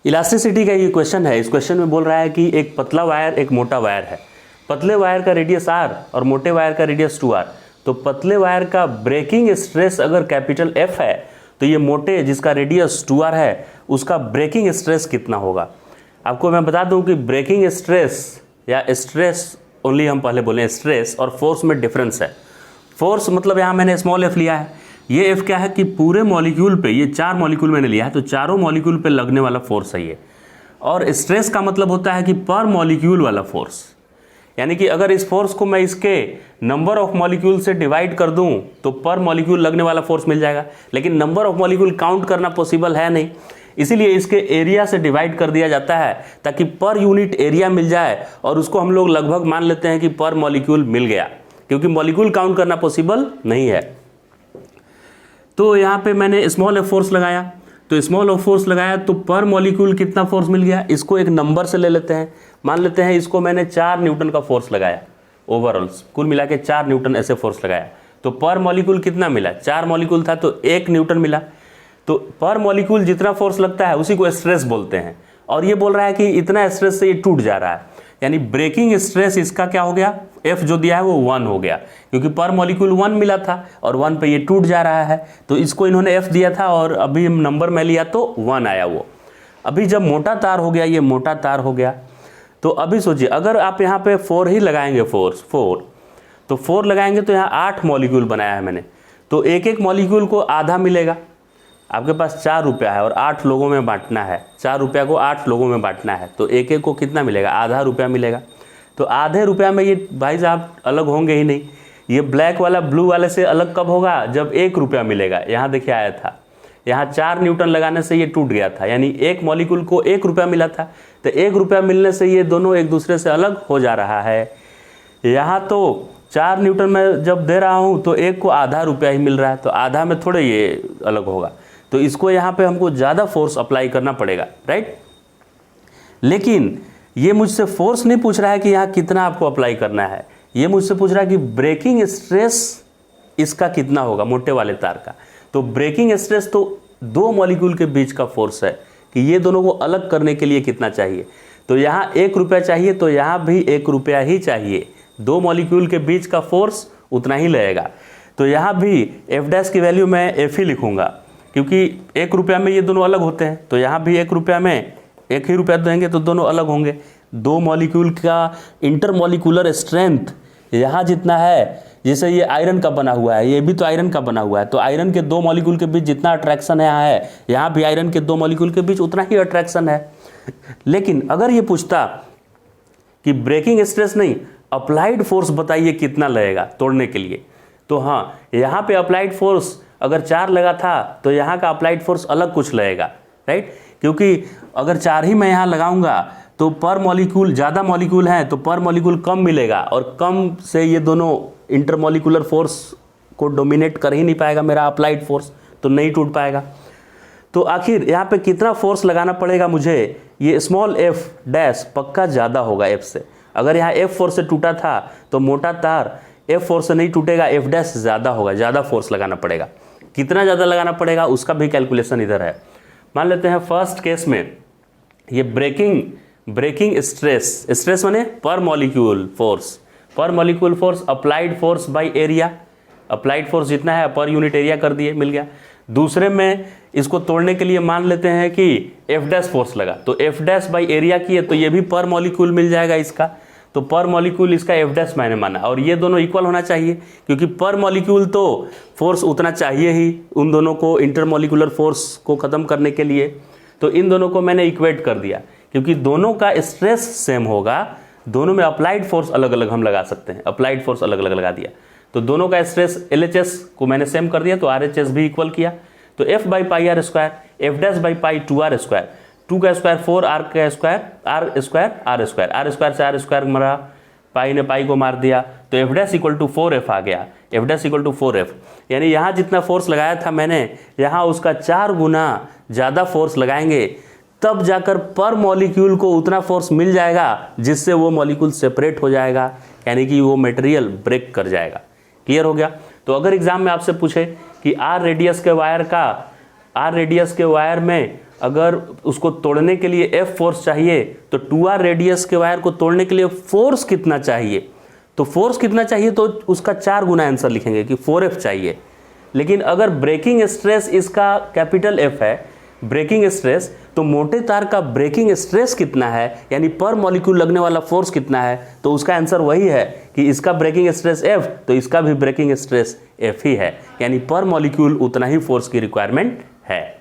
Elasticity का ये question है। इस क्वेश्चन में बोल रहा है कि एक पतला वायर एक मोटा वायर है, पतले वायर का रेडियस r और मोटे वायर का रेडियस 2r। तो पतले वायर का ब्रेकिंग स्ट्रेस अगर कैपिटल F है तो ये मोटे जिसका रेडियस 2r है उसका ब्रेकिंग स्ट्रेस कितना होगा। आपको मैं बता दूं कि ब्रेकिंग स्ट्रेस या स्ट्रेस ओनली हम पहले बोलें, स्ट्रेस और फोर्स में डिफरेंस है। फोर्स मतलब यहाँ मैंने स्मॉल f लिया है, ये f क्या है कि पूरे मॉलिक्यूल पे, ये 4 मॉलिक्यूल मैंने लिया है तो चारों मॉलिक्यूल पे लगने वाला फोर्स है ये। और स्ट्रेस का मतलब होता है कि पर मॉलिक्यूल वाला फोर्स, यानी कि अगर इस फोर्स को मैं इसके नंबर ऑफ मॉलिक्यूल से डिवाइड कर दूं तो पर मॉलिक्यूल लगने वाला फोर्स मिल जाएगा। लेकिन नंबर ऑफ मॉलिक्यूल काउंट करना पॉसिबल है नहीं, इसीलिए इसके एरिया से डिवाइड कर दिया जाता है ताकि पर यूनिट एरिया मिल जाए और उसको हम लोग लगभग मान लेते हैं कि पर मॉलिक्यूल मिल गया, क्योंकि मॉलिक्यूल काउंट करना पॉसिबल नहीं है। तो यहाँ पे मैंने स्मॉल एफ फोर्स लगाया, तो स्मॉल एफ फोर्स लगाया तो पर मॉलिक्यूल कितना फोर्स मिल गया, इसको एक नंबर से ले लेते हैं। मान लेते हैं इसको मैंने 4 न्यूटन का फोर्स लगाया, ओवरऑल कुल मिला के 4 न्यूटन ऐसे फोर्स लगाया। तो पर मॉलिक्यूल कितना मिला, 4 मॉलिक्यूल था तो 1 न्यूटन मिला। तो पर मॉलिक्यूल जितना फोर्स लगता है उसी को स्ट्रेस बोलते हैं। और ये बोल रहा है कि इतना स्ट्रेस से ये टूट जा रहा है, यानी ब्रेकिंग स्ट्रेस इसका क्या हो गया, F जो दिया है वो 1 हो गया, क्योंकि पर मॉलिक्यूल 1 मिला था और 1 पे ये टूट जा रहा है। तो इसको इन्होंने F दिया था और अभी नंबर में लिया तो 1 आया वो। अभी जब मोटा तार हो गया, ये मोटा तार हो गया, तो अभी सोचिए अगर आप यहाँ पे 4 ही लगाएंगे, फोर्स 4, तो 4 लगाएंगे तो यहाँ 8 मॉलिक्यूल बनाया है मैंने, तो एक एक मॉलिक्यूल को आधा मिलेगा। आपके पास 4 रुपया है और 8 लोगों में बांटना है, 4 रुपया को 8 लोगों में बांटना है, तो एक एक को कितना मिलेगा, आधा रुपया मिलेगा। तो आधे रुपया में ये भाई साहब अलग होंगे ही नहीं। ये ब्लैक वाला ब्लू वाले से अलग कब होगा, जब 1 रुपया मिलेगा। यहाँ देखिए आया था, यहाँ 4 न्यूटन लगाने से ये टूट गया था, यानी एक मॉलिक्यूल को 1 रुपया मिला था, तो 1 रुपया मिलने से ये दोनों एक दूसरे से अलग हो जा रहा है। यहाँ तो 4 न्यूटन में जब दे रहा हूँ तो एक को आधा रुपया ही मिल रहा है, तो आधा में थोड़े ये अलग होगा। तो इसको यहाँ पे हमको ज़्यादा फोर्स अप्लाई करना पड़ेगा, राइट। लेकिन ये मुझसे फोर्स नहीं पूछ रहा है कि यहाँ कितना आपको अप्लाई करना है, ये मुझसे पूछ रहा है कि ब्रेकिंग स्ट्रेस इसका कितना होगा, मोटे वाले तार का। तो ब्रेकिंग स्ट्रेस तो 2 मॉलिक्यूल के बीच का फोर्स है कि ये दोनों को अलग करने के लिए कितना चाहिए। तो यहाँ 1 रुपया चाहिए तो यहाँ भी 1 रुपया ही चाहिए, 2 मॉलिक्यूल के बीच का फोर्स उतना ही लगेगा। तो यहाँ भी एफ डैश की वैल्यू मैं एफ ही लिखूँगा, क्योंकि 1 रुपया में ये दोनों अलग होते हैं। तो यहाँ भी 1 रुपया में 1 ही रुपया देंगे तो दोनों अलग होंगे। 2 मॉलिक्यूल का इंटरमॉलिक्यूलर स्ट्रेंथ यहाँ जितना है, जैसे ये आयरन का बना हुआ है, ये भी तो आयरन का बना हुआ है, तो आयरन के 2 मॉलिक्यूल के बीच जितना अट्रैक्शन है यहाँ भी आयरन के 2 मॉलिक्यूल के बीच उतना ही अट्रैक्शन है। लेकिन अगर ये पूछता कि ब्रेकिंग स्ट्रेस नहीं, अप्लाइड फोर्स बताइए कितना लगेगा तोड़ने के लिए, तो हाँ यहाँ पे अप्लाइड फोर्स अगर 4 लगा था तो यहाँ का अप्लाइड फोर्स अलग कुछ लगेगा, राइट। क्योंकि अगर 4 ही मैं यहाँ लगाऊंगा तो पर मॉलिक्यूल, ज़्यादा मॉलिक्यूल हैं तो पर मॉलिक्यूल कम मिलेगा, और कम से ये दोनों इंटरमॉलिक्यूलर फोर्स को डोमिनेट कर ही नहीं पाएगा मेरा अप्लाइड फोर्स, तो नहीं टूट पाएगा। तो आखिर यहाँ पे कितना फोर्स लगाना पड़ेगा मुझे, ये स्मॉल एफ डैश पक्का ज़्यादा होगा एफ से। अगर यहाँ एफ फोर्स से टूटा था तो मोटा तार एफ फोर्स से नहीं टूटेगा, एफ डैश ज़्यादा होगा, ज़्यादा फोर्स लगाना पड़ेगा। कितना ज़्यादा लगाना पड़ेगा उसका भी कैलकुलेशन इधर है। मान लेते हैं फर्स्ट केस में ये ब्रेकिंग स्ट्रेस माने पर molecule force applied force by area, applied force जितना है पर यूनिट एरिया कर दिए, मिल गया। दूसरे में इसको तोड़ने के लिए मान लेते हैं कि एफ डैश फोर्स लगा, तो एफ डैश बाई एरिया किए तो ये भी पर मॉलिक्यूल मिल जाएगा इसका, तो पर मॉलिक्यूल इसका एफ डैश मैंने माना, और ये दोनों इक्वल होना चाहिए क्योंकि पर मॉलिक्यूल तो फोर्स उतना चाहिए ही उन दोनों को इंटरमॉलिक्यूलर फोर्स को ख़त्म करने के लिए। तो इन दोनों को मैंने इक्वेट कर दिया, क्योंकि दोनों का स्ट्रेस सेम होगा, दोनों में अप्लाइड फोर्स अलग अलग हम लगा सकते हैं, अप्लाइड फोर्स अलग अलग लगा दिया। तो दोनों का स्ट्रेस LHS को मैंने सेम कर दिया, तो RHS भी इक्वल किया। तो F by pi r square, F dash by pi 2r square, 2 का स्क्वायर 4r का स्क्वायर, r स्क्वायर से r स्क्वायर मरा, पाई ने पाई को मार दिया, तो F dash equal to 4f आ गया, F dash equal to 4f। यानी यहाँ जितना फोर्स लगाया था मैंने, यहाँ उसका 4 गुना ज़्यादा फोर्स लगाएंगे तब जाकर पर मॉलिक्यूल को उतना फोर्स मिल जाएगा जिससे वो मॉलिक्यूल सेपरेट हो जाएगा, यानी कि वो मटेरियल ब्रेक कर जाएगा। क्लियर हो गया। तो अगर एग्जाम में आपसे पूछे कि आर रेडियस के वायर में अगर उसको तोड़ने के लिए F फोर्स चाहिए तो 2r रेडियस के वायर को तोड़ने के लिए फोर्स कितना चाहिए, तो फोर्स कितना चाहिए तो उसका 4 गुना आंसर लिखेंगे कि 4F चाहिए। लेकिन अगर ब्रेकिंग स्ट्रेस इसका कैपिटल F है, ब्रेकिंग स्ट्रेस, तो मोटे तार का ब्रेकिंग स्ट्रेस कितना है, यानी पर मॉलिक्यूल लगने वाला फोर्स कितना है, तो उसका आंसर वही है कि इसका ब्रेकिंग स्ट्रेस F, तो इसका भी ब्रेकिंग स्ट्रेस F ही है, यानी पर मॉलिक्यूल उतना ही फोर्स की रिक्वायरमेंट है।